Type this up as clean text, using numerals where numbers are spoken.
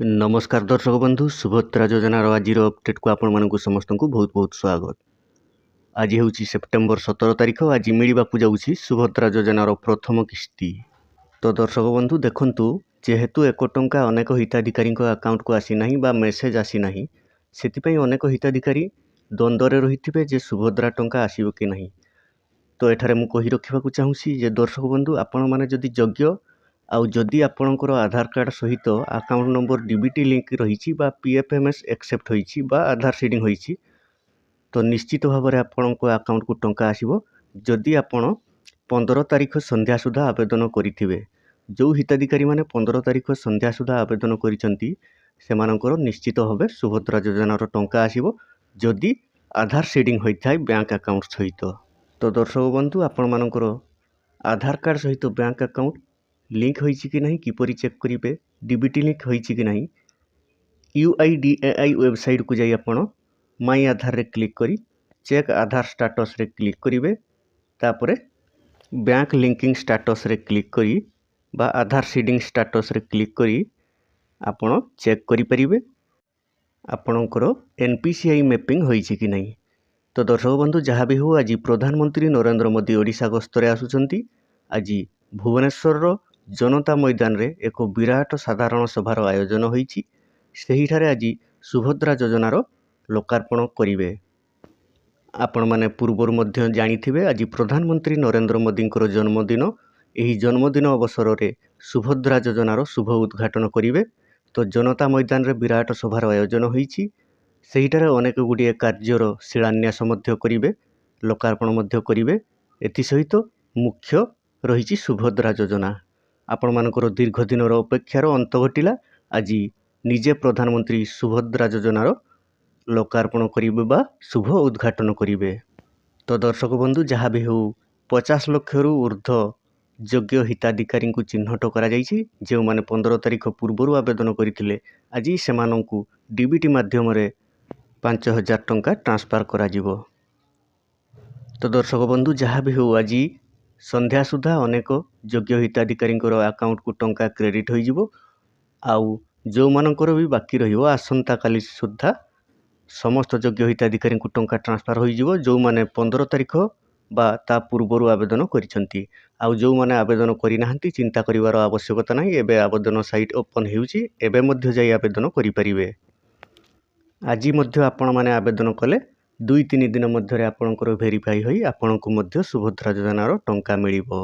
नमस्कार दर्शक बंधु सुभद्रा योजनार आज अपडेट को आपण मानक समस्त को बहुत बहुत स्वागत। आज हूँ सेप्टेम्बर 17 तारिख। आज मिलवाक जाऊँगी सुभद्रा योजनार प्रथम किस्ती। तो दर्शक बंधु देखंतु जेहेतु 1 टंका अनेक हिताधिकारी अकाउंट को आसी नहीं बा मेसेज आसी नहीं, सेतिपई अनेक हिताधिकारी द्वंद्व रही जे सुभद्रा टंका आसीबो कि नहीं। तो एठारे मु कहि रखिबा चाहूँगी जे दर्शक बंधु आपण माने जदि योग्य आउ जदि आपणकर आधार कार्ड सहित अकाउंट नंबर डीबीटी लिंक रही पीएफएमएस एक्सेप्ट होइछि बा आधार सीडिंग होइछि तो निश्चित भाव में आपण अकाउंट को टंका आसीबो जदि आपण 15 तारिख संध्या सुधा आवेदन करिथिबे। जो हिताधिकारी माने 15 तारिख संध्या सुधा आवेदन करिसंती सेमानकर निश्चित भाव सुभद्रा योजनार टंका आसीबो जदि आधार सीडिंग होइथाय बैंक अकाउंट सहित। तो दर्शक बंधु आपण मानकर आधार कार्ड सहित बैंक अकाउंट लिंक होइछि कि नहीं किपरि चेक करिवे, डीबीटी लिंक होइछि कि नहीं, यूआईडीएआई वेबसाइट को जाई आपण माई आधार रे क्लिक करी चेक आधार स्टेटस रे क्लिक करिवे। तापरे बैंक लिंकिंग स्टेटस रे क्लिक करी बा आधार सीडिंग स्टेटस रे क्लिक करी आपण चेक करि परिबे आपणकर एनपीसीआई मैपिंग होइछि कि नहीं। तो दर्शक बंधु जहाँ भी हो आज प्रधानमंत्री नरेंद्र मोदी ओडिशा गस्तरे आसुचंती। आज भुवनेश्वर जनता मैदान रे एक विराट साधारण सभार आयोजन होइछि। सेहिठारे आज सुभद्रा योजनार लोकार्पण करिवे। आपण माने पूर्वर मध्य जानिथिबे आज प्रधानमंत्री नरेंद्र मोदींकर जन्मदिन। एही जन्मदिन अवसर रे सुभद्रा योजनार शुभ उद्घाटन करिवे। तो जनता मैदान रे विराट सभार आयोजन होइछि। सेहिठारे अनेक गुड़िए कार्यर शिलान्यास मध्य करिवे, लोकार्पण मध्य करिवे। एथि सहित मुख्य रही सुभद्रा योजना। आपण मानकर दीर्घ दिन अपेक्षार अंत घटिला। आज निजे प्रधानमंत्री सुभद्रा योजनार लोकार्पण करिवे बा शुभ उद्घाटन करिवे। तो दर्शक बंधु जहाँ भी हो 50 लाख रु ऊर्ध्व योग्य हिताधिकारी को चिन्हट करा जाइछि। जो माने 15 तारिख पूर्व आवेदन करथिले आज सेमानंकु डीबीटी माध्यम रे 5000 टंका ट्रांसफर करा जिवो। तो दर्शक बंधु जहाँ भी हो आज संध्या सुधा अनेक योग्य हिताधिकारी अकाउंट को टंका क्रेडिट हो जिवो। आउ जो मानकर भी बाकी रहिबो आसंता काली सुधा समस्त योग्य हिताधिकारी को टंका ट्रांसफर हो जिवो। जो माने 15 तारिख बा ता पूर्व आवेदन करिसंती। आउ जो माने आवेदन करि नाहंती चिंता करिवार आवश्यकता नाही। एबे आवेदन साइट ओपन हेउची, एबे मध्य जाई आवेदन करि परिबे। आज मध्य आपण माने आवेदन कले 2-3 दिन मध्य आपणकर भेरीफाई होई आपणको मध्य सुभद्रा योजनार टंका मिलिबो।